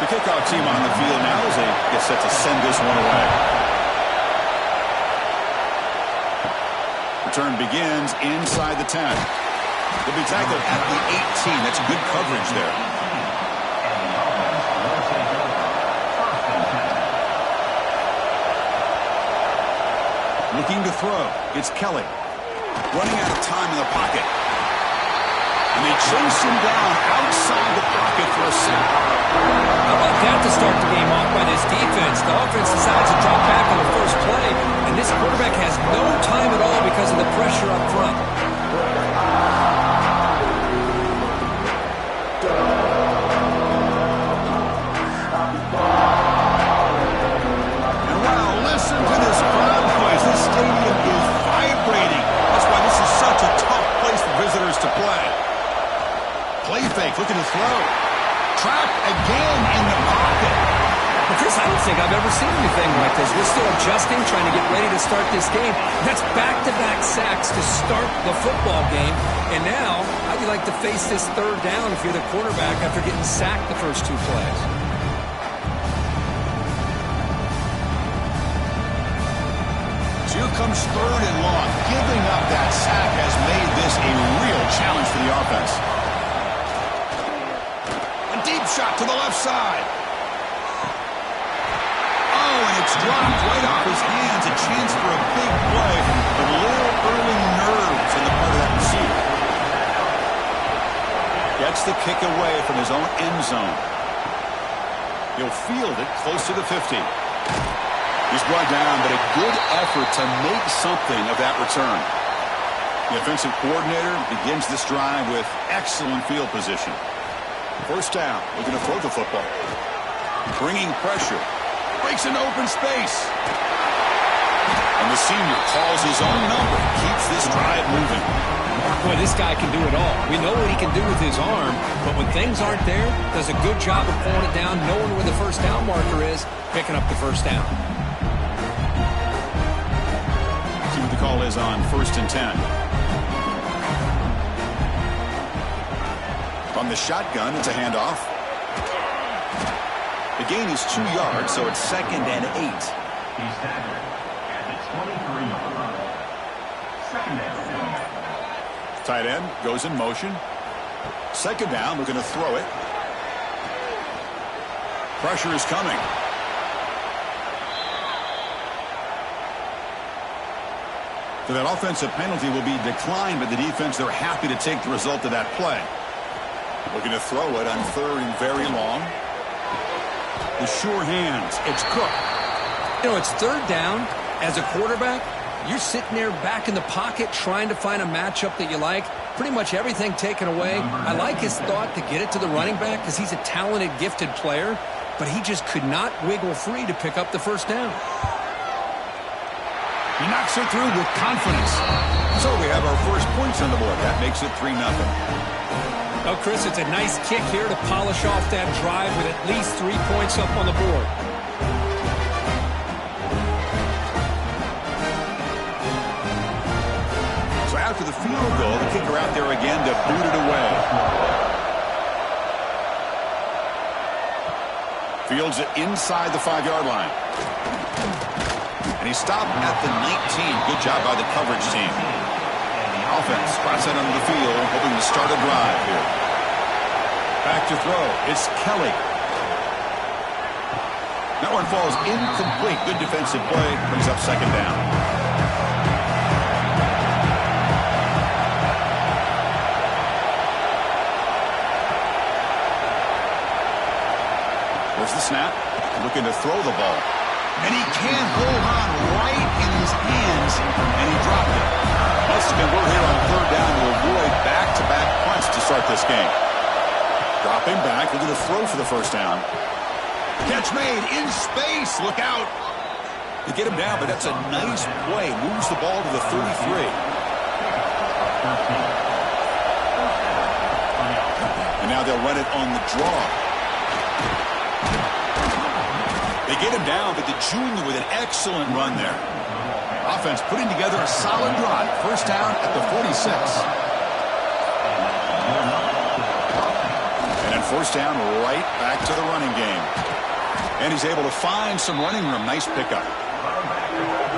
The kickoff team on the field now as they get set to send this one away. Return begins inside the 10. They'll be tackled at the 18. That's good coverage there. Looking to throw. It's Kelly. Running out of time in the pocket. And they chase him down outside the pocket for a sack. How about that to start the game off by this defense? The offense decides to drop back on the first play, and this quarterback has no time at all because of the pressure up front. And wow, listen to this crowd noise. This stadium is vibrating. That's why this is such a tough place for visitors to play. Play fake, looking to throw. Trapped again in the pocket. But Chris, I don't think I've ever seen anything like this. We're still adjusting, trying to get ready to start this game. That's back-to-back sacks to start the football game. And now, how'd you like to face this third down if you're the quarterback after getting sacked the first two plays? So here comes third and long. Giving up that sack has made this a real challenge for the offense. Deep shot to the left side. Oh, and it's dropped right off his hands. A chance for a big play, but a little early nerves on the part of that receiver. Gets the kick away from his own end zone. He'll field it close to the 50. He's brought down, but a good effort to make something of that return. The offensive coordinator begins this drive with excellent field position. First down, looking to throw the football. Bringing pressure. Breaks an open space. And the senior calls his own number. Keeps this drive moving. Boy, this guy can do it all. We know what he can do with his arm, but when things aren't there, does a good job of pulling it down, knowing where the first down marker is, picking up the first down. See what the call is on 1st and 10. From the shotgun, it's a handoff. The gain is 2 yards, so it's 2nd and 8. He's tackled at the 23-yard line. 2nd and 7. Tight end goes in motion. 2nd down, looking to throw it. Pressure is coming. So that offensive penalty will be declined by the defense. They're happy to take the result of that play. Looking to throw it on 3rd and very long. The sure hands. It's Cook. You know, it's 3rd down. As a quarterback, you're sitting there back in the pocket trying to find a matchup that you like. Pretty much everything taken away. I like his thought to get it to the running back because he's a talented, gifted player, but he just could not wiggle free to pick up the first down. He knocks it through with confidence. So we have our first points on the board. That makes it 3-0. Oh, Chris, it's a nice kick here to polish off that drive with at least 3 points up on the board. So after the field goal, the kicker out there again to boot it away. Fields it inside the 5-yard line. And he stopped at the 19. Good job by the coverage team. Offense spots that under the field, hoping to start a drive here. Back to throw. It's Kelly. That one falls incomplete. Good defensive play. Brings up 2nd down. There's the snap. Looking to throw the ball. And he can't hold on right in his hands. And he dropped it. Must convert here on 3rd down to avoid back-to-back punts to start this game. Dropping back, looking to throw for the first down. Catch made in space. Look out. They get him down, but that's a nice play. Moves the ball to the 33. And now they'll run it on the draw. They get him down, but the junior with an excellent run there. Offense putting together a solid drive. First down at the 46. And on first down, right back to the running game. And he's able to find some running room. Nice pickup.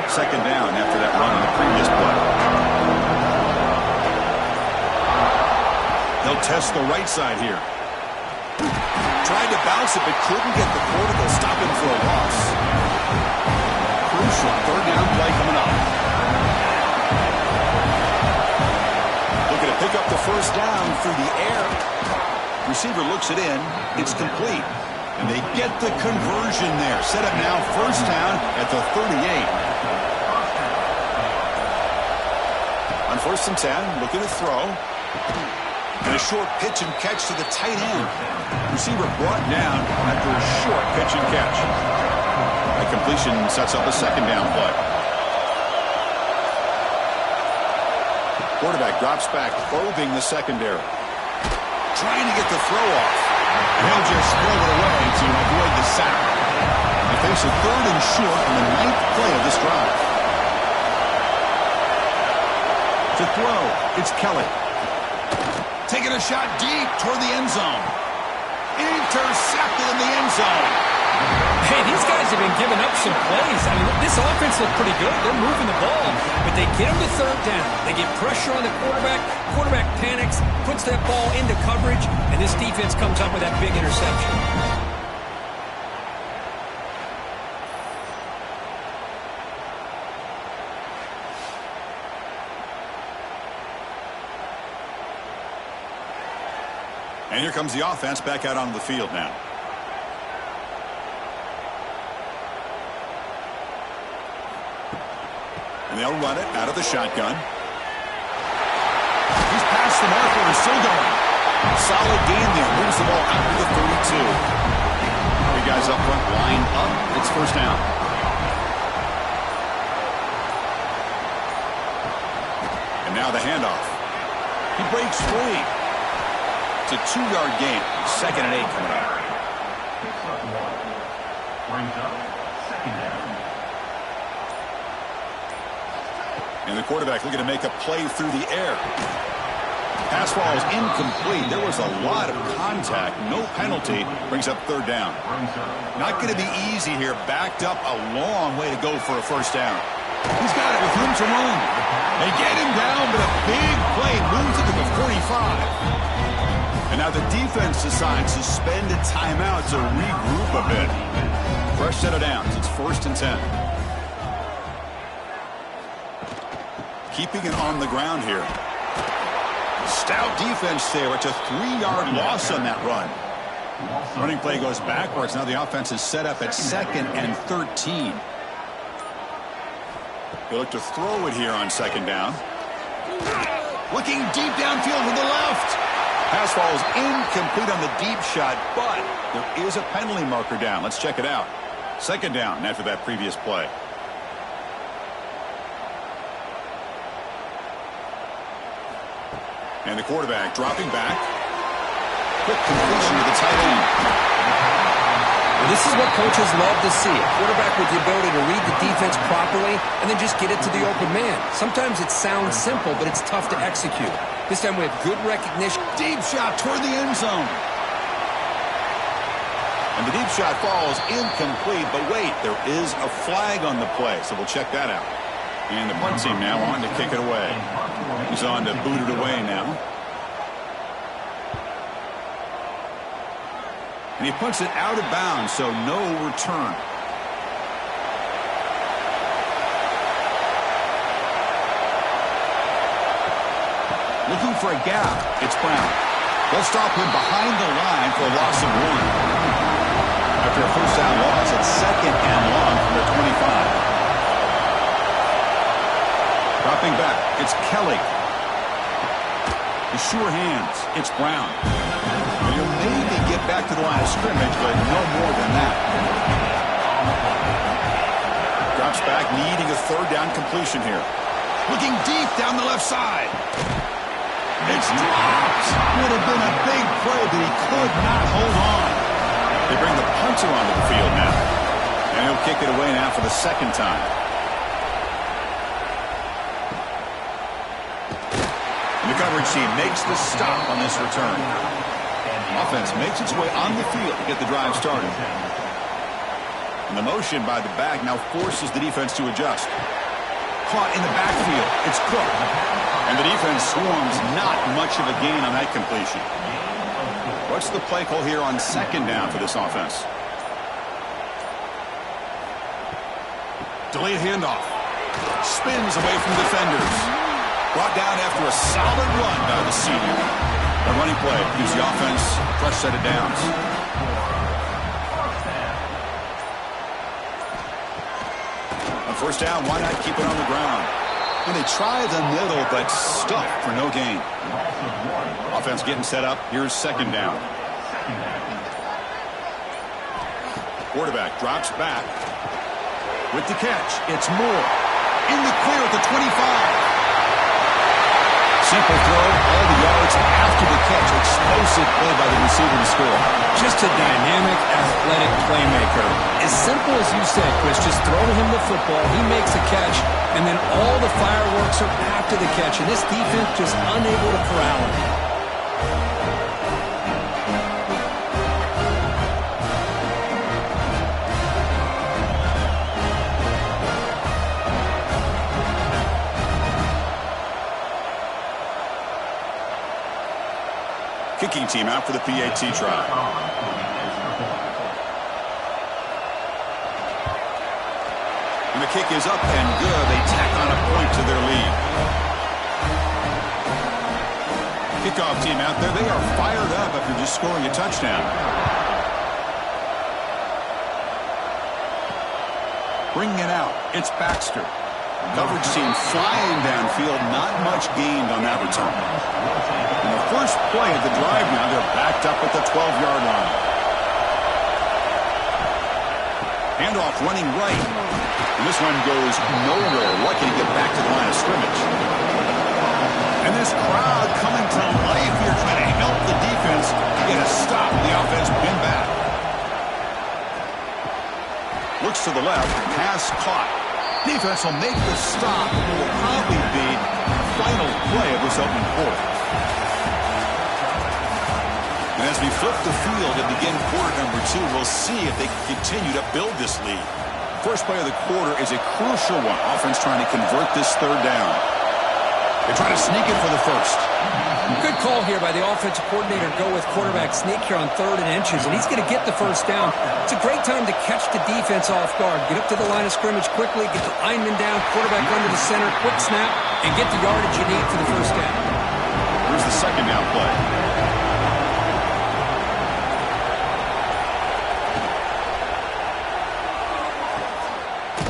Second down after that run in the previous play. They'll test the right side here. Tried to bounce it, but couldn't get the quarterback. Stop him for a loss. Crucial third down play coming up. Looking to pick up the first down through the air. Receiver looks it in. It's complete. And they get the conversion there. Set up now, first down at the 38. On first and 10, looking to throw. And a short pitch and catch to the tight end. Receiver brought down after a short pitch and catch. That completion sets up a second down play. Quarterback drops back, probing the secondary. Trying to get the throw off. And he'll just throw it away to avoid the sack. They face a third and short on the 9th play of this drive. To throw, it's Kelly. Taking a shot deep toward the end zone. Intercepted in the end zone. Hey, these guys have been giving up some plays. I mean, this offense looked pretty good. They're moving the ball, but they get him to third down. They get pressure on the quarterback. Quarterback panics, puts that ball into coverage, and this defense comes up with that big interception. And here comes the offense back out onto the field now. And they'll run it out of the shotgun. He's past the marker and still going. Solid gain there. Moves the ball out to the 32. Three guys up front line up. It's first down. And now the handoff. He breaks free. It's a 2-yard gain. Second and 8 coming up. Brings up second down. And the quarterback looking to make a play through the air. Pass ball is incomplete. There was a lot of contact. No penalty. Brings up third down. Not going to be easy here. Backed up a long way to go for a first down. He's got it with room to run. They get him down, but a big play moves it to the 45. And now the defense decides to spend a timeout to regroup a bit. Fresh set of downs. It's first and 10. Keeping it on the ground here. Stout defense there. It's a 3-yard loss on that run. Running play goes backwards. Now the offense is set up at second and 13. They look to throw it here on second down. Looking deep downfield to the left. Pass ball is incomplete on the deep shot, but there is a penalty marker down. Let's check it out. Second down after that previous play. And the quarterback dropping back. Quick completion to the tight end. Well, this is what coaches love to see. A quarterback with the ability to read the defense properly and then just get it to the open man. Sometimes it sounds simple, but it's tough to execute. This time we have good recognition. Deep shot toward the end zone. And the deep shot falls incomplete, but wait, there is a flag on the play, so we'll check that out. And the punt team now on to kick it away. He's on to boot it away now. And he punts it out of bounds, so no return. Looking for a gap. It's Brown. They'll stop him behind the line for a loss of 1. After a first down loss, it's second and long from the 25. Dropping back, it's Kelly. The sure hands, it's Brown. He'll maybe get back to the line of scrimmage, but no more than that. Drops back, needing a third down completion here. Looking deep down the left side. It's dropped. Would have been a big play, but he could not hold on. They bring the punter onto the field now. And he'll kick it away now for the second time. The coverage team makes the stop on this return. Offense makes its way on the field to get the drive started. And the motion by the back now forces the defense to adjust. Caught in the backfield. It's Cook. And the defense swarms. Not much of a gain on that completion. What's the play call here on second down for this offense? Delayed handoff. Spins away from defenders. Brought down after a solid run by the senior. A running play gives the offense a fresh set of downs. On first down, why not keep it on the ground? And they try the middle, but stuck for no gain. Offense getting set up. Here's second down. Quarterback drops back. With the catch, it's Moore. In the clear at the 25. Simple throw, all the yards after the catch. Explosive play by the receiver to score. Just a dynamic, athletic playmaker. As simple as you said, Chris, just throw him the football, he makes a catch, and then all the fireworks are after the catch, and this defense just unable to corral him. Kicking team out for the PAT try. And the kick is up and good. They tack on a point to their lead. Kickoff team out there. They are fired up after just scoring a touchdown. Bringing it out. It's Baxter. Coverage team flying downfield. Not much gained on that return. And the first play of the drive now, they're backed up at the 12-yard line. Handoff running right. And this one goes nowhere. Lucky to get back to the line of scrimmage. And this crowd coming to life here, trying to help the defense get a stop. The offense pinned back. Looks to the left. Pass caught. Defense will make the stop. It will probably be the final play of this opening quarter. And as we flip the field and begin quarter number 2, we'll see if they can continue to build this lead. First play of the quarter is a crucial one. Offense trying to convert this third down. They try to sneak it for the first. Good call here by the offensive coordinator. Go with quarterback sneak here on 3rd and inches, and he's going to get the first down. It's a great time to catch the defense off guard. Get up to the line of scrimmage quickly, get the lineman down, quarterback under the center, quick snap, and get the yardage you need for the first down. Here's the second down play.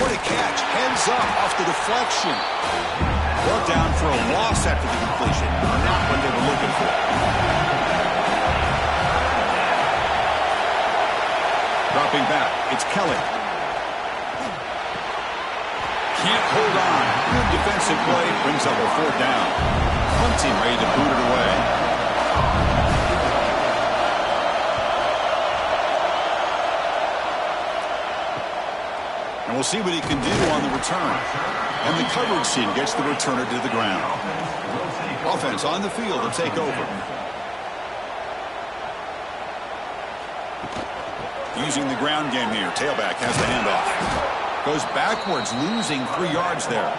What a catch. Heads up off the deflection. Brought down for a loss after the completion. Not what they were looking for. Dropping back. It's Kelly. Can't hold on. Good defensive play. Brings up a 4th down. Hunting ready to boot it away. And we'll see what he can do on the return. And the coverage team gets the returner to the ground. Offense on the field to take over. Using the ground game here. Tailback has the handoff. Goes backwards, losing 3 yards there.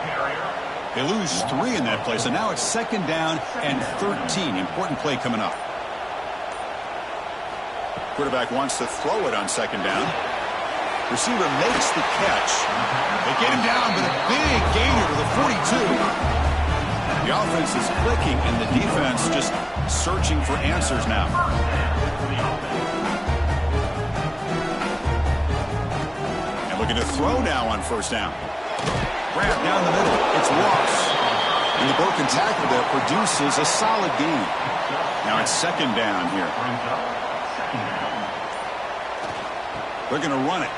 They lose 3 in that play, so now it's second down and 13. Important play coming up. Quarterback wants to throw it on second down. Receiver makes the catch. They get him down, but a big gainer to the 42. The offense is clicking, and the defense just searching for answers now. And looking to throw now on first down. Grab down the middle. It's Ross. And the broken tackle there produces a solid gain. Now it's second down here. They're going to run it.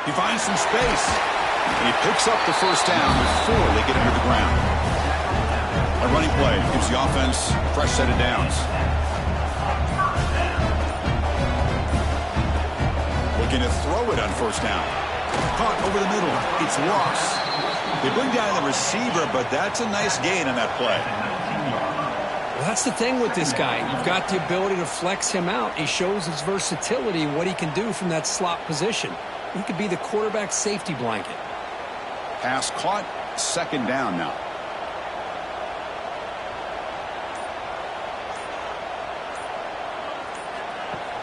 He finds some space. And he picks up the first down before they get into the ground. A running play gives the offense a fresh set of downs. Looking to throw it on first down. Caught over the middle. It's Ross. They bring down the receiver, but that's a nice gain on that play. Well, That's the thing with this guy. You've got the ability to flex him out. He shows his versatility, what he can do from that slot position. He could be the quarterback safety blanket. Pass caught. Second down now.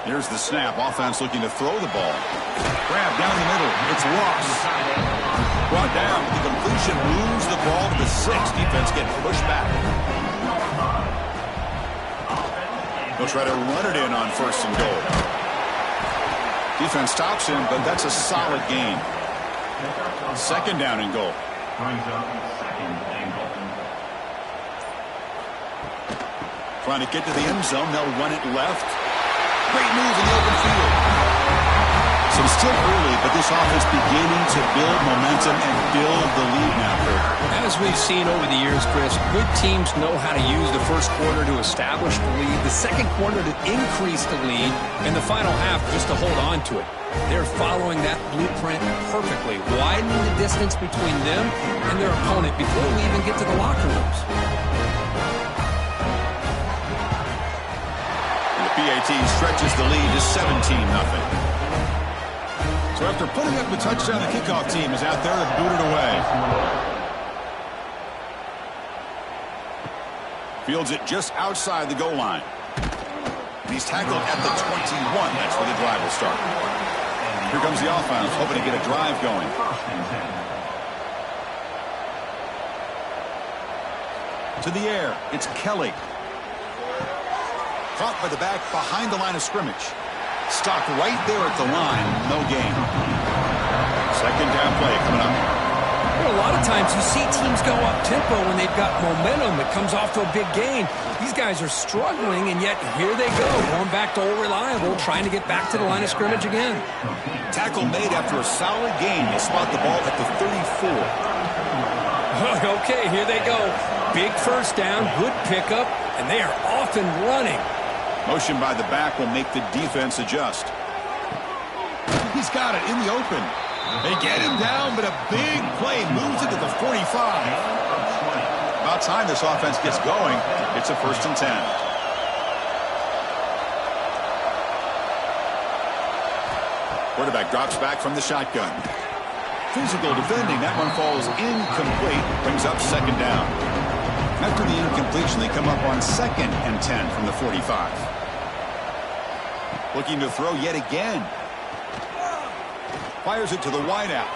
Here's the snap. Offense looking to throw the ball. Grab down the middle. It's lost. Brought down. The completion moves the ball to the 6. Defense getting pushed back. They'll try to run it in on first and goal. Defense stops him, but that's a solid gain. Second down and goal. Trying to get to the end zone. They'll run it left. Great move in the open field. So it's still early, but this offense beginning to build momentum and build the lead now, Kurt. As we've seen over the years, Chris, good teams know how to use the first quarter to establish the lead, the second quarter to increase the lead, and the final half just to hold on to it. They're following that blueprint perfectly, widening the distance between them and their opponent before we even get to the locker rooms. PAT stretches the lead to 17-0. So after putting up the touchdown, the kickoff team is out there to boot it away. Fields it just outside the goal line. And he's tackled at the 21. That's where the drive will start. Here comes the offense, hoping to get a drive going. To the air, it's Kelly. Caught by the back behind the line of scrimmage. Stopped right there at the line. No gain. Second down play coming up. Well, a lot of times you see teams go up-tempo when they've got momentum. It comes off to a big gain. These guys are struggling, and yet here they go. Going back to old reliable, trying to get back to the line of scrimmage again. Tackle made after a solid gain. They'll spot the ball at the 34. Okay, here they go. Big first down, good pickup, and they are off and running. Motion by the back will make the defense adjust. He's got it in the open. They get him down, but a big play moves it to the 45. About time this offense gets going. It's a 1st and 10. Quarterback drops back from the shotgun. Physical defending. That one falls incomplete. Brings up second down. After the incompletion, they come up on 2nd and 10 from the 45. Looking to throw yet again. Fires it to the wideout.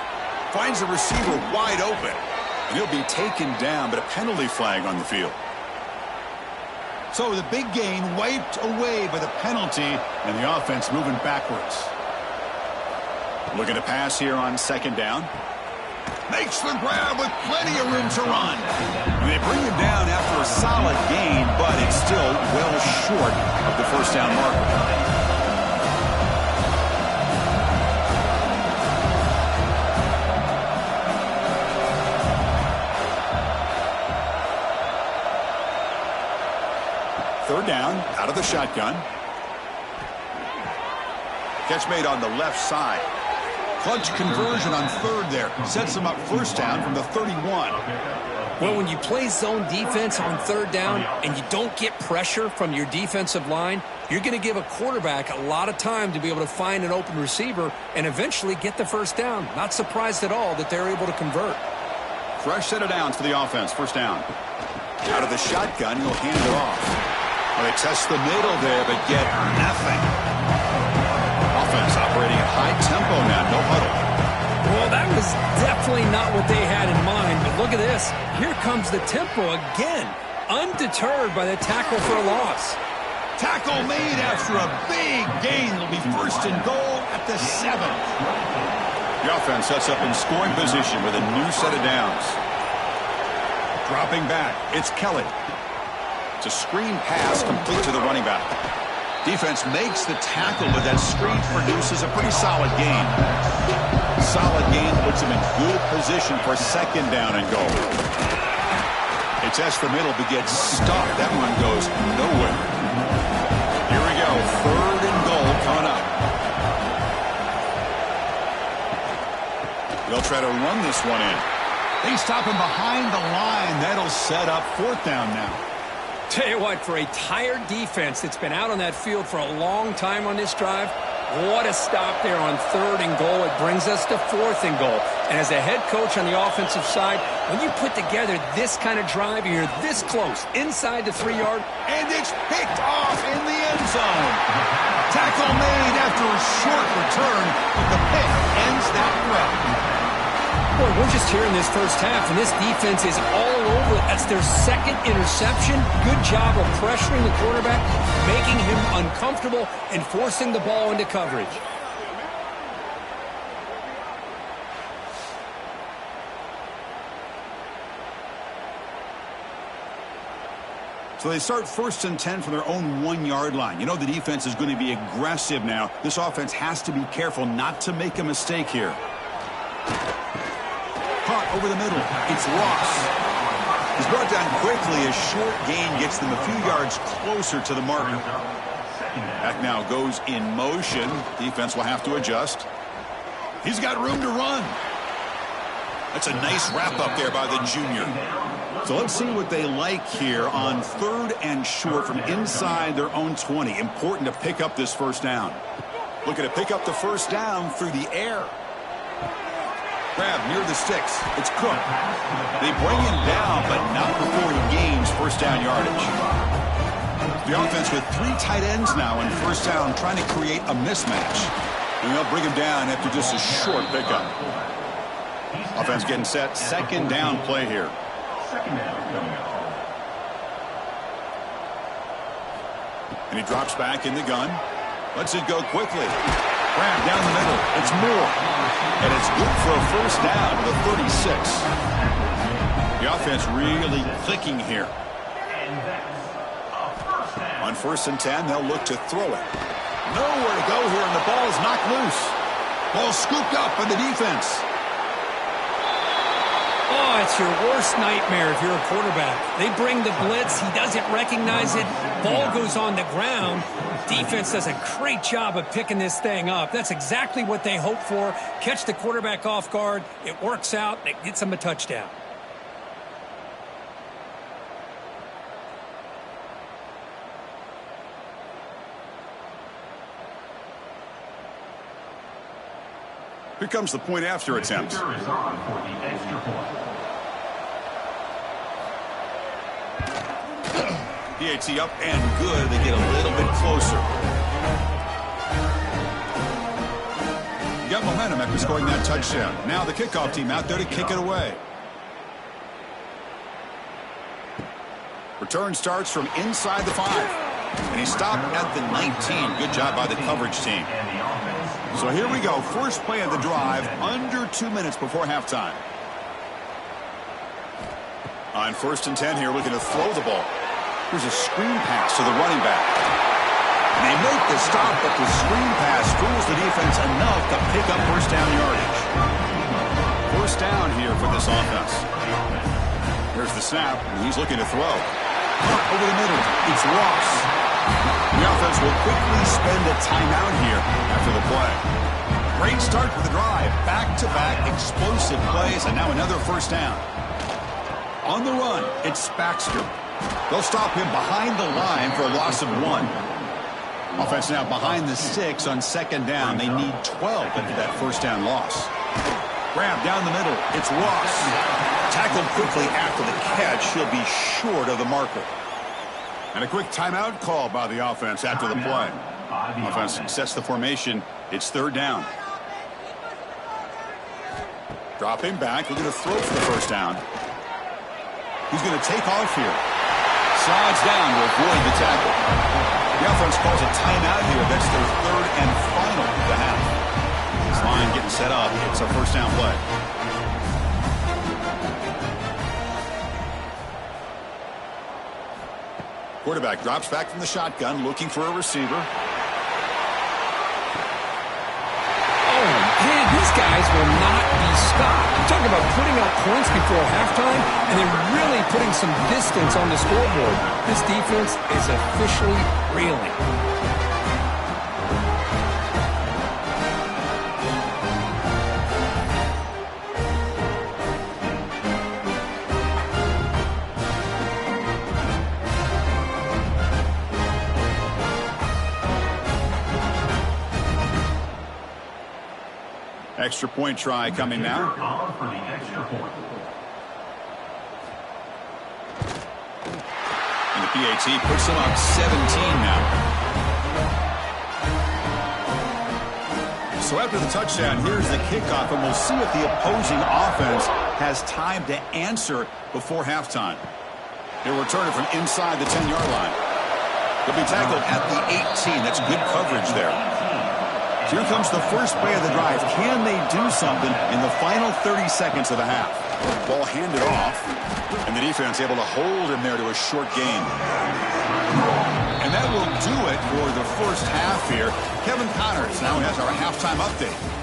Finds the receiver wide open. And he'll be taken down, but a penalty flag on the field. So the big gain wiped away by the penalty, and the offense moving backwards. Looking to pass here on 2nd down. Makes the grab with plenty of room to run. And they bring him down after a solid gain, but it's still well short of the first down marker. Third down, out of the shotgun. Catch made on the left side. Clutch conversion on 3rd there. Sets them up first down from the 31. Well, when you play zone defense on 3rd down and you don't get pressure from your defensive line, you're going to give a quarterback a lot of time to be able to find an open receiver and eventually get the first down. Not surprised at all that they're able to convert. Fresh set of downs for the offense. First down. Out of the shotgun, he'll hand it off. Well, they test the middle there, but get nothing. Offense operating at high tempo now, no huddle. Well, that was definitely not what they had in mind, but look at this. Here comes the tempo again, undeterred by the tackle for a loss. Tackle made after a big gain. It'll be 1st and goal at the 7. The offense sets up in scoring position with a new set of downs. Dropping back, it's Kelly. It's a screen pass complete to the running back. Defense makes the tackle, but that screen produces a pretty solid gain. Solid gain puts him in good position for 2nd down and goal. They test the middle, but gets stopped. That one goes nowhere. Here we go. 3rd and goal coming up. They'll try to run this one in. They stop him behind the line. That'll set up 4th down now. Tell you what, for a tired defense that's been out on that field for a long time on this drive, what a stop there on 3rd and goal. It brings us to 4th and goal. And as a head coach on the offensive side, when you put together this kind of drive, you're this close, inside the 3-yard. And it's picked off in the end zone. Tackle made after a short return, but the pick ends that threat. Boy, we're just here in this first half, and this defense is all over it. That's their 2nd interception. Good job of pressuring the quarterback, making him uncomfortable, and forcing the ball into coverage. So they start 1st and 10 from their own 1-yard line. You know the defense is going to be aggressive now. This offense has to be careful not to make a mistake here. Caught over the middle. It's Ross. He's brought down quickly. A short gain gets them a few yards closer to the marker. Back now goes in motion. Defense will have to adjust. He's got room to run. That's a nice wrap up there by the junior. So let's see what they like here on 3rd and short from inside their own 20. Important to pick up this first down. Looking to pick up the first down through the air. Grab near the sticks. It's Cook. They bring him down, but not before he gains first down yardage. The offense with 3 tight ends now in first down, trying to create a mismatch. And they'll bring him down after just a short pickup. Offense getting set. 2nd down play here. And he drops back in the gun. Lets it go quickly. Grab down the middle. It's Moore. And it's good for a first down to the 36. The offense really clicking here. On 1st and 10, they'll look to throw it. Nowhere to go here, and the ball is knocked loose. Ball scooped up by the defense. Oh, it's your worst nightmare if you're a quarterback. They bring the blitz. He doesn't recognize it. Ball goes on the ground. Defense does a great job of picking this thing up. That's exactly what they hope for. Catch the quarterback off guard. It works out. It gets them a touchdown. Here comes the point after attempt. PAT up and good. They get a little bit closer. You got momentum after scoring that touchdown. Now the kickoff team out there to kick it away. Return starts from inside the 5. And he stopped at the 19. Good job by the coverage team. So here we go. First play of the drive, under 2 minutes before halftime. On 1st and 10 here, looking to throw the ball. Here's a screen pass to the running back. And they make the stop, but the screen pass fools the defense enough to pick up first down yardage. First down here for this offense. Here's the snap, and he's looking to throw. Caught over the middle. It's Ross. The offense will quickly spend a timeout here after the play. Great start to the drive. Back-to-back explosive plays, and now another first down. On the run, it's Baxter. They'll stop him behind the line for a loss of 1. Offense now behind the 6 on 2nd down. They need 12 after that first down loss. Grab down the middle. It's Ross. Tackled quickly after the catch. He'll be short of the marker. And a quick timeout call by the offense after the play. Offense sets the formation. It's 3rd down. Dropping back. Looking to throw for the first down. He's going to take off here. Slides down to avoid the tackle. The offense calls a timeout here. That's their 3rd and final of the half. This line getting set up. It's a first down play. Quarterback drops back from the shotgun, looking for a receiver. Oh, man, these guys will not be stopped. I'm talking about putting up points before halftime and then really putting some distance on the scoreboard. This defense is officially reeling. Extra point try coming now. Call for the extra point. And the PAT puts them up 17 now. So after the touchdown, here's the kickoff, and we'll see if the opposing offense has time to answer before halftime. He'll return it from inside the 10-yard line. He'll be tackled at the 18. That's good coverage there. So here comes the first play of the drive. Can they do something in the final 30 seconds of the half? Ball handed off, and the defense able to hold him there to a short gain. And that will do it for the first half here. Kevin Connors now has our halftime update.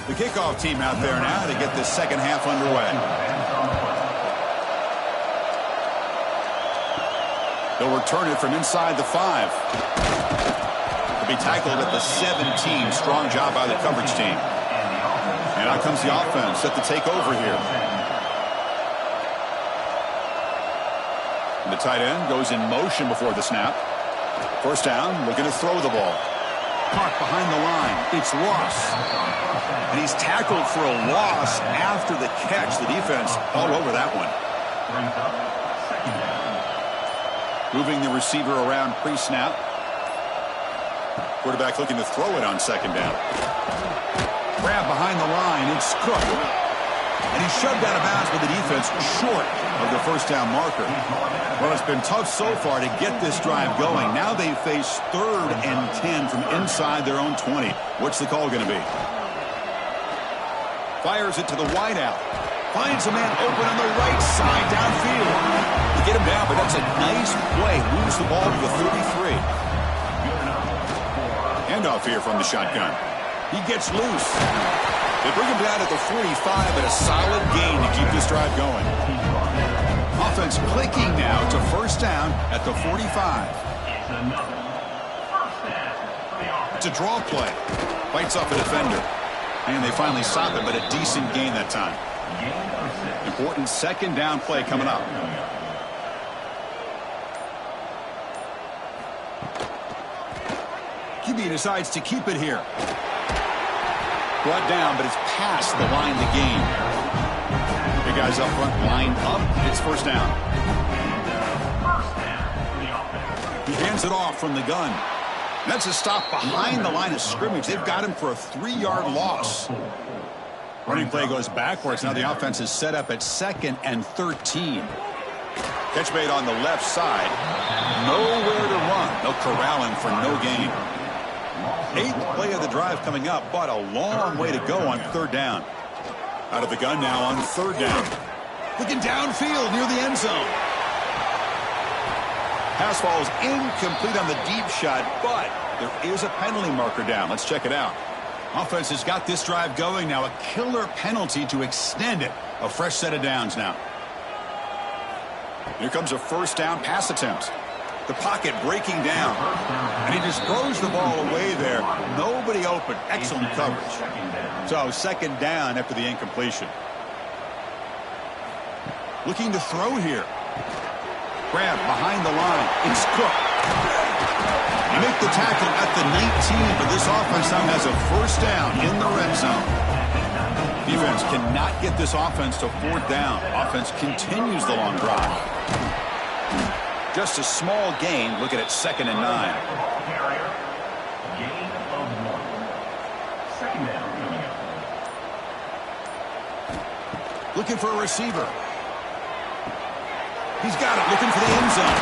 The kickoff team out there now to get this second half underway. They'll return it from inside the 5. They'll be tackled at the 17. Strong job by the coverage team. And out comes the offense set to take over here. And the tight end goes in motion before the snap. First down, looking to throw the ball. Caught behind the line. It's Ross. And he's tackled for a loss after the catch. The defense all over that one. Moving the receiver around pre-snap. Quarterback looking to throw it on second down. Grab behind the line. It's Cook. And he's shoved out of bounds with the defense short of the first down marker. Well, it's been tough so far to get this drive going. Now they face 3rd and 10 from inside their own 20. What's the call going to be? Fires it to the wideout. Finds a man open on the right side downfield. They get him down, but that's a nice play. Moves the ball to the 33. Handoff here from the shotgun. He gets loose. They bring him down at the 45, but a solid gain to keep this drive going. Offense clicking now to first down at the 45. It's a draw play. Fights off a defender. And they finally stop it, but a decent gain that time. Important second down play coming up. QB decides to keep it here. Brought down, but it's past the line to gain. Big guys up front, line up. It's first down. He hands it off from the gun. That's a stop behind the line of scrimmage. They've got him for a 3-yard loss. Running play goes backwards. Now the offense is set up at 2nd and 13. Catch made on the left side. Nowhere to run. They'll corral him for no gain. 8th play of the drive coming up, but a long way to go on 3rd down. Out of the gun now on 3rd down. Looking downfield near the end zone. Pass falls incomplete on the deep shot, but there is a penalty marker down. Let's check it out. Offense has got this drive going now. A killer penalty to extend it. A fresh set of downs now. Here comes a first down pass attempt. The pocket breaking down. And he just throws the ball away there. Nobody open. Excellent coverage. So second down after the incompletion. Looking to throw here. Grab behind the line. It's Cook. They make the tackle at the 19, but this offense now has a first down in the red zone. Defense cannot get this offense to 4th down. Offense continues the long drive. Just a small gain. Look at it, 2nd and 9. Looking for a receiver. He's got it, looking for the end zone.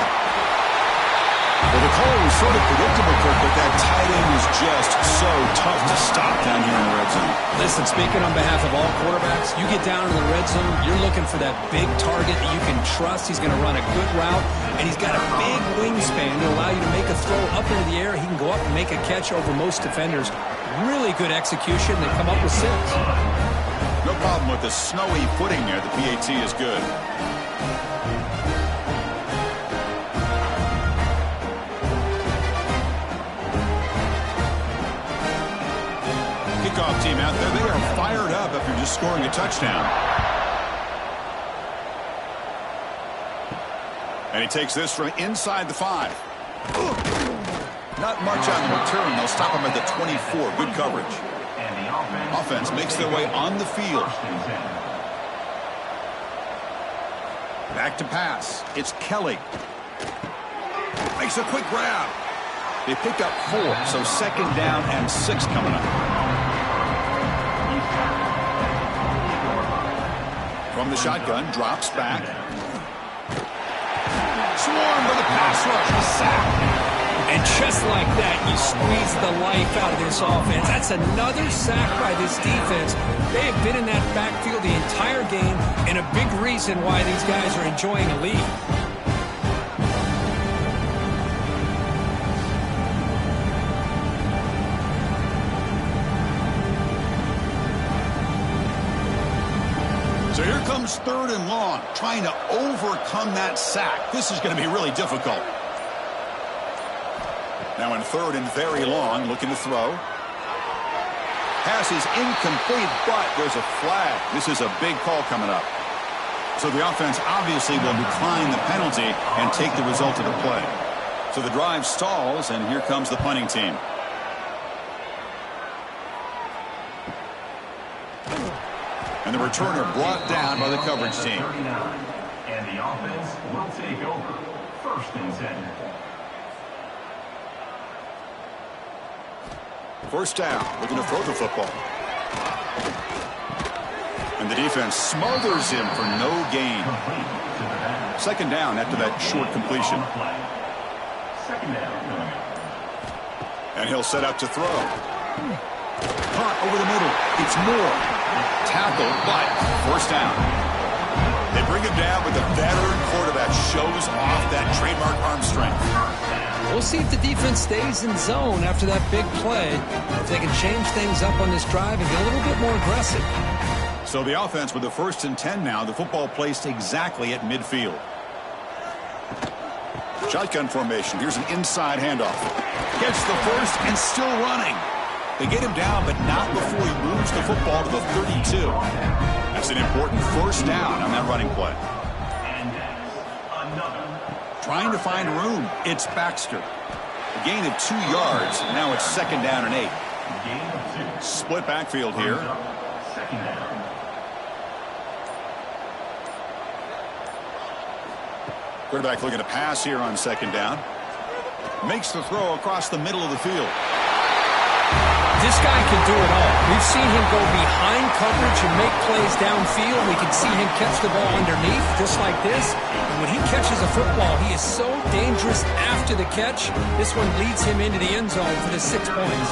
Well, the call was sort of predictable, Kirk, but that tight end is just so tough to stop down here in the red zone. Listen, speaking on behalf of all quarterbacks, you get down in the red zone, you're looking for that big target that you can trust. He's going to run a good route, and he's got a big wingspan to allow you to make a throw up into the air. He can go up and make a catch over most defenders. Really good execution. They come up with 6. No problem with the snowy footing there. The PAT is good. Kickoff team out there. They are fired up after just scoring a touchdown. And he takes this from inside the 5. Not much on the return. They'll stop him at the 24. Good coverage. Offense makes their way on the field. Back to pass. It's Kelly. Makes a quick grab. They pick up 4, so second down and 6 coming up. From the shotgun, drops back. Swarmed by the pass rush. A sack. And just like that, you squeeze the life out of this offense. That's another sack by this defense. They have been in that backfield the entire game, and a big reason why these guys are enjoying a lead. comes 3rd and long, trying to overcome that sack. This is going to be really difficult. Now in 3rd and very long, looking to throw. Pass is incomplete, but there's a flag. This is a big call coming up. So the offense obviously will decline the penalty and take the result of the play. So the drive stalls, and here comes the punting team. And the returner brought down by the coverage team. And the offense will take over. 1st and 10. 1st down, looking to throw the football. And the defense smothers him for no gain. 2nd down after that short completion. 2nd down. And he'll set up to throw. Caught over the middle. It's Moore. Tackled, but 1st down. They bring him down, but the veteran quarterback shows off that trademark arm strength. We'll see if the defense stays in zone after that big play. If they can change things up on this drive and get a little bit more aggressive. So the offense with the 1st and 10 now. The football placed exactly at midfield. Shotgun formation. Here's an inside handoff. Gets the 1st and still running. They get him down, but not before he moves the football to the 32. That's an important 1st down on that running play. And another. Trying to find room. It's Baxter. A gain of 2 yards. Now it's 2nd down and 8. Gain of 2. Split backfield here. 2nd down. Quarterback looking to pass here on 2nd down. Makes the throw across the middle of the field. This guy can do it all. We've seen him go behind coverage and make plays downfield. We can see him catch the ball underneath, just like this. And when he catches a football, he is so dangerous after the catch. This one leads him into the end zone for the 6 points.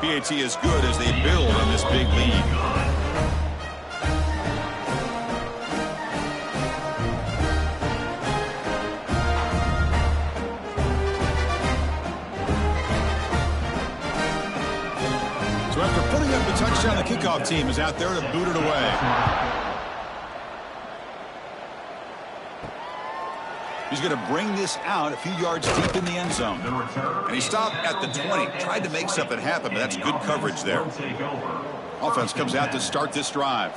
PAT is good as they build on this big lead. So after putting up the touchdown, the kickoff team is out there to boot it away. He's going to bring this out a few yards deep in the end zone. And he stopped at the 20. Tried to make something happen, but that's good coverage there. Offense comes out to start this drive.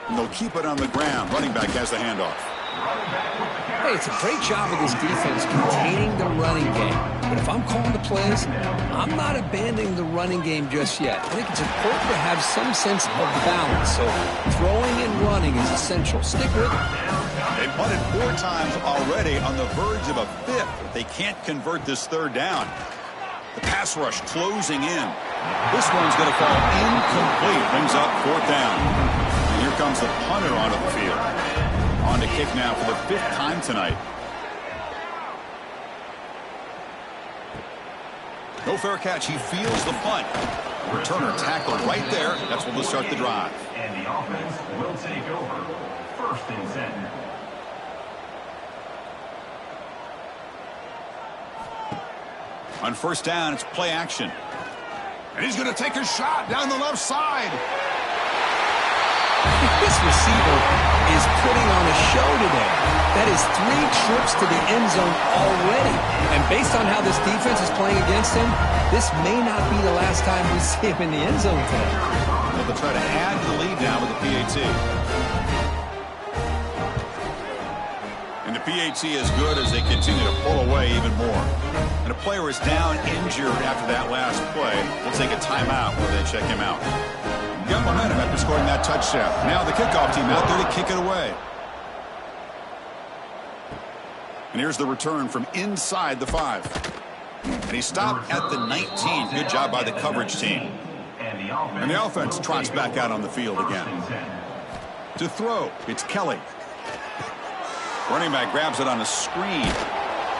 And they'll keep it on the ground. Running back has the handoff. Hey, it's a great job of this defense containing the running game. But if I'm calling the plays, I'm not abandoning the running game just yet. I think it's important to have some sense of balance. So throwing and running is essential. Stick with it. They punted 4 times already, on the verge of a 5th. They can't convert this 3rd down. The pass rush closing in. This one's going to fall incomplete. Brings up 4th down. And here comes the punter onto the field. On to kick now for the 5th time tonight. No fair catch. He feels the punt. Returner tackled right there. That's what will start the drive. And the offense will take over. 1st and 10. On 1st down, it's play action. And he's going to take a shot down the left side. This receiver is putting on a show today. That is 3 trips to the end zone already. And based on how this defense is playing against him, this may not be the last time we see him in the end zone today. Well, they'll try to add to the lead now with the PAT. And the PAT is good as they continue to pull away even more. And a player is down injured after that last play. We'll take a timeout while they check him out. Got momentum after scoring that touchdown. Now the kickoff team out there to kick it away. And here's the return from inside the 5. And he stopped at the 19. Good job by the coverage team. And the offense trots back out on the field again. To throw, it's Kelly. Running back grabs it on a screen.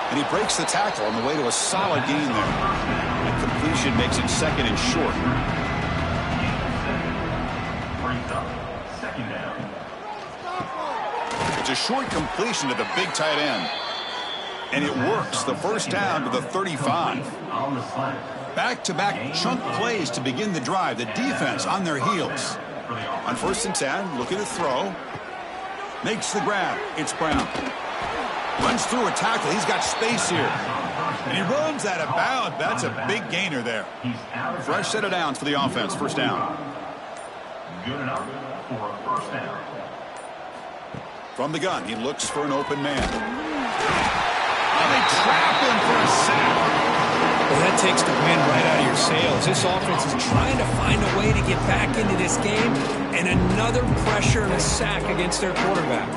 And he breaks the tackle on the way to a solid gain there. And completion makes it 2nd and short. It's a short completion to the big tight end. And it works. The 1st down to the 35. Back-to-back chunk plays to begin the drive. The defense on their heels. On 1st and 10, looking to throw. Makes the grab. It's Brown. Runs through a tackle. He's got space here. And he runs out of bounds. That's a big gainer there. Fresh set of downs for the offense. 1st down. Good enough for a 1st down. From the gun, he looks for an open man. And they trap him for a sack. Well, that takes the wind right out of your sails. This offense is trying to find a way to get back into this game, and another pressure and a sack against their quarterback.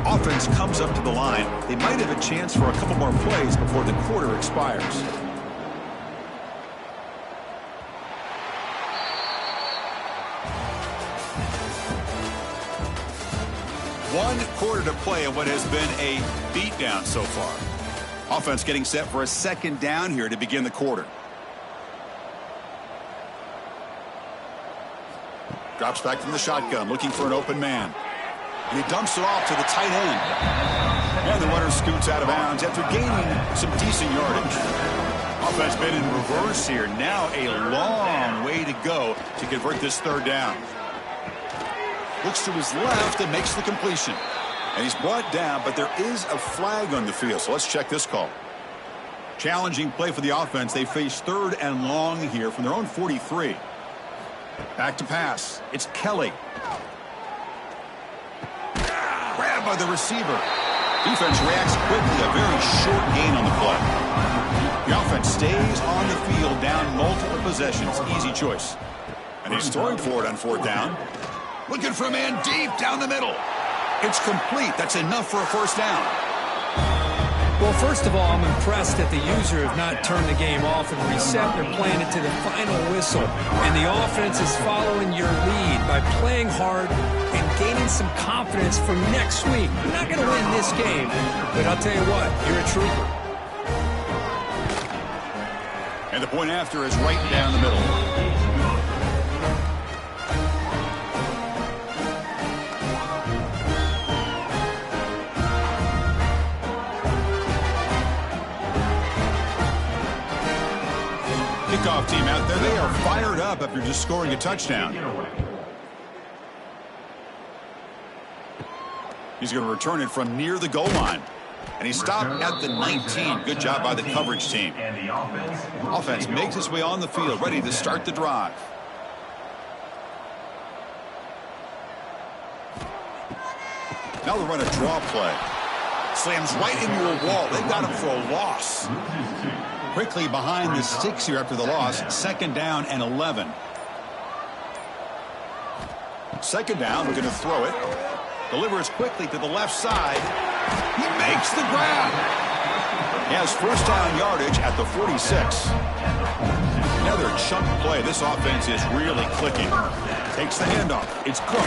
Offense comes up to the line. They might have a chance for a couple more plays before the quarter expires. One quarter to play in what has been a beatdown so far. Offense getting set for a 2nd down here to begin the quarter. Drops back from the shotgun, looking for an open man. And he dumps it off to the tight end. And the runner scoots out of bounds after gaining some decent yardage. Offense been in reverse here. Now a long way to go to convert this 3rd down. Looks to his left and makes the completion. And he's brought down, but there is a flag on the field. So let's check this call. Challenging play for the offense. They face 3rd and long here from their own 43. Back to pass. It's Kelly. Grabbed by the receiver. Defense reacts quickly. A very short gain on the play. The offense stays on the field down multiple possessions. Easy choice. And he's throwing for it on 4th down. Looking for a man deep down the middle. It's complete. That's enough for a 1st down. Well, first of all, I'm impressed that the user have not turned the game off and reset. They're playing it to the final whistle. And the offense is following your lead by playing hard and gaining some confidence for next week. You're not going to win this game, but I'll tell you what, you're a trooper. And the point after is right down the middle. Kickoff team out there. They are fired up after just scoring a touchdown. He's going to return it from near the goal line. And he stopped at the 19. Good job by the coverage team. Offense makes its way on the field, ready to start the drive. Now they'll run a draw play. Slams right into a wall. They've got him for a loss. Quickly behind the sticks here after the loss. 2nd down and 11. 2nd down, we're going to throw it. Delivers quickly to the left side. He makes the grab. He has 1st down yardage at the 46. Another chunk play. This offense is really clicking. Takes the handoff. It's Cook.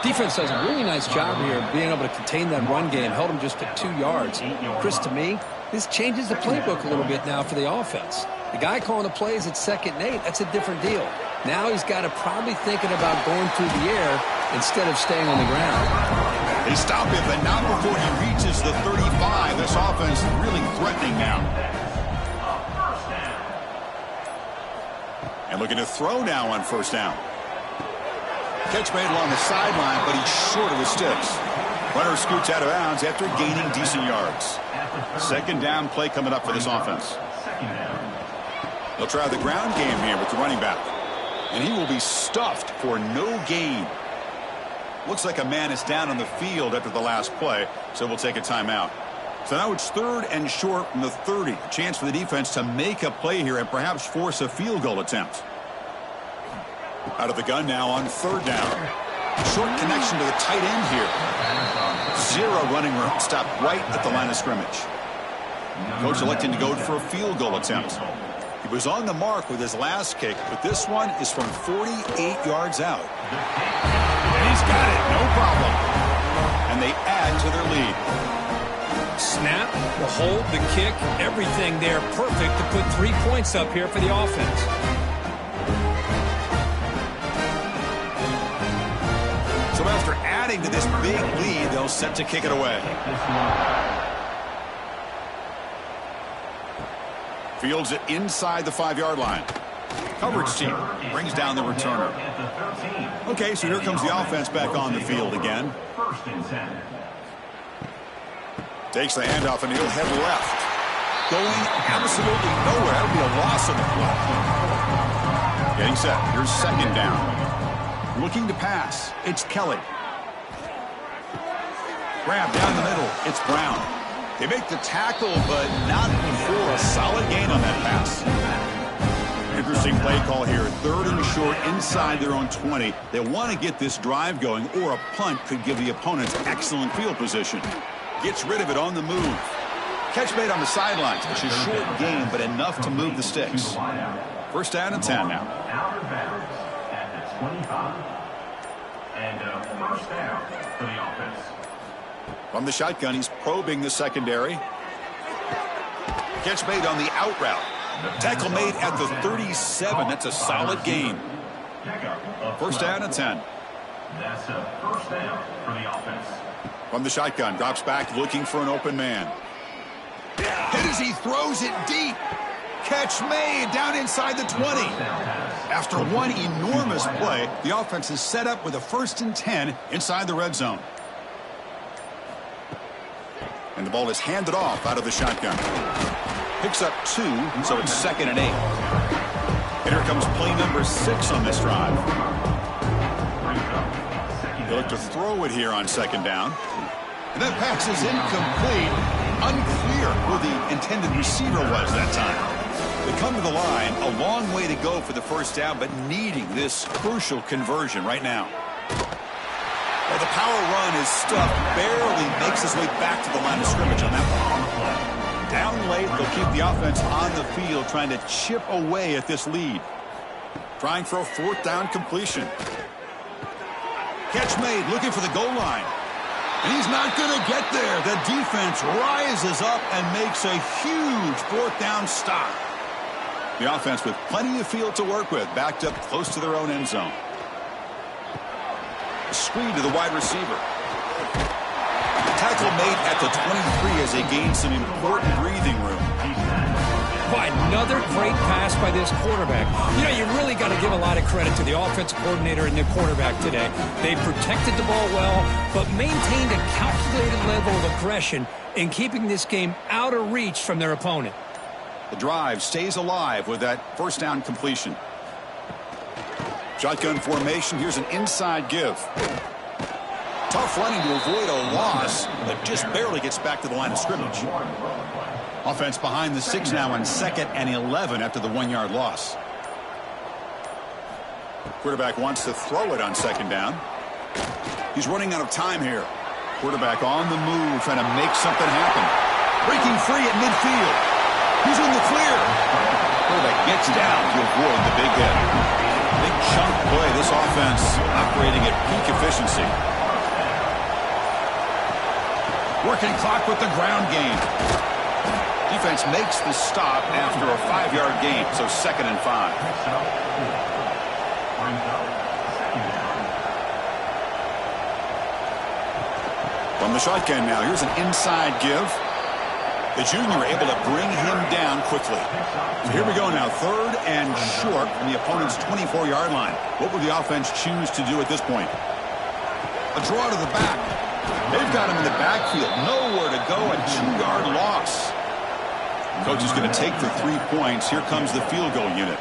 Defense does a really nice job here of being able to contain that run game. Held him just to 2 yards. Chris, to me, this changes the playbook a little bit now for the offense. The guy calling the plays at 2nd and 8, that's a different deal. Now he's got to probably thinking about going through the air instead of staying on the ground. They stop him, but not before he reaches the 35. This offense is really threatening now. And looking to throw now on 1st down. Catch made along the sideline, but he's short of the sticks. Runner scoots out of bounds after gaining decent yards. 2nd down play coming up for this offense. They'll try the ground game here with the running back. And he will be stuffed for no gain. Looks like a man is down on the field after the last play, so we'll take a timeout. So now it's 3rd and short from the 30. A chance for the defense to make a play here and perhaps force a field goal attempt. Out of the gun now on 3rd down. Short connection to the tight end here. 0 running room. Stopped right at the line of scrimmage. Coach electing to go for a field goal attempt. He was on the mark with his last kick, but this one is from 48 yards out. And he's got it, no problem. And they add to their lead. Snap, the hold, the kick, everything there perfect to put 3 points up here for the offense. So after adding to this big lead, they'll set to kick it away. Fields it inside the 5-yard line. Coverage team brings down the returner. Okay, so here comes the offense back on the field again. Takes the handoff and he'll head left. Going absolutely nowhere. That would be a loss of the play. Getting set. Here's second down. Looking to pass. It's Kelly. Grab down the middle. It's Brown. They make the tackle, but not before a solid gain on that pass. Interesting play call here. 3rd and short inside their own 20. They want to get this drive going, or a punt could give the opponents excellent field position. Gets rid of it on the move. Catch made on the sidelines. It's a short game, but enough to move the sticks. First down and 10 now. Out of bounds at the 25. And first down for the offense. From the shotgun, he's probing the secondary. Catch made on the out route. Tackle made at the 37. That's a solid gain. First down and 10. That's a first down for the offense. From the shotgun, drops back looking for an open man. Hit as he throws it deep. Catch made down inside the 20. After one enormous play, the offense is set up with a 1st and 10 inside the red zone. And the ball is handed off out of the shotgun. Picks up 2, so it's 2nd and 8. And here comes play number 6 on this drive. They look to throw it here on 2nd down. And that pass is incomplete. Unclear who the intended receiver was that time. They come to the line, a long way to go for the first down, but needing this crucial conversion right now. Well, the power run is stuffed, barely makes his way back to the line of scrimmage on that one. Down late, they'll keep the offense on the field, trying to chip away at this lead. Trying for a 4th down completion. Catch made, looking for the goal line. And he's not going to get there. The defense rises up and makes a huge 4th down stop. The offense with plenty of field to work with, backed up close to their own end zone. Screen to the wide receiver. Tackle made at the 23 as they gain some important breathing room. Boy, another great pass by this quarterback. You know, you really got to give a lot of credit to the offensive coordinator and the quarterback today. They protected the ball well, but maintained a calculated level of aggression in keeping this game out of reach from their opponent. The drive stays alive with that 1st down completion. Shotgun formation. Here's an inside give. Tough running to avoid a loss, but just barely gets back to the line of scrimmage. Offense behind the 6 now on 2nd and 11 after the 1-yard loss. Quarterback wants to throw it on 2nd down. He's running out of time here. Quarterback on the move, trying to make something happen. Breaking free at midfield. He's in the clear. Quarterback gets down to avoid the big hit. Big chunk play. This offense operating at peak efficiency. Working clock with the ground game. Defense makes the stop after a 5-yard gain, so 2nd and 5. From the shotgun now, here's an inside give. The junior able to bring him down quickly. So here we go now, 3rd and short from the opponent's 24-yard line. What will the offense choose to do at this point? A draw to the back. They've got him in the backfield. Nowhere to go, a 2-yard loss. Coach is going to take the 3 points. Here comes the field goal unit.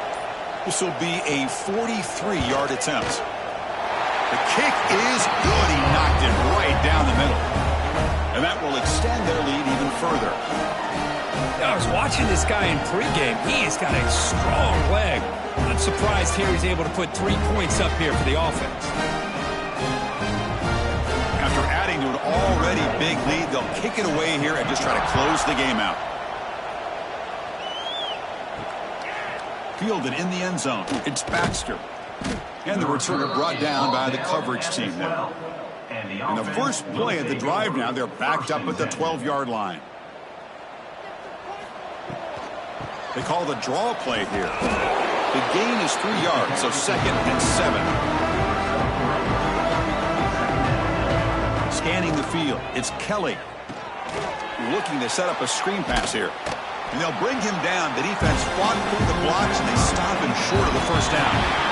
This will be a 43-yard attempt. The kick is good. He knocked it right down the middle. And that will extend their lead even further. I was watching this guy in pregame. He's got a strong leg. Not surprised here he's able to put 3 points up here for the offense. After adding to an already big lead, they'll kick it away here and just try to close the game out. Fielded in the end zone. It's Baxter. And the returner brought down by the coverage team there. In the first play of the drive now, they're backed up at the 12-yard line. They call the draw play here. The gain is 3 yards, so 2nd and 7. scanning the field. It's Kelly looking to set up a screen pass here. And they'll bring him down. The defense fought through the blocks, and they stop him short of the first down.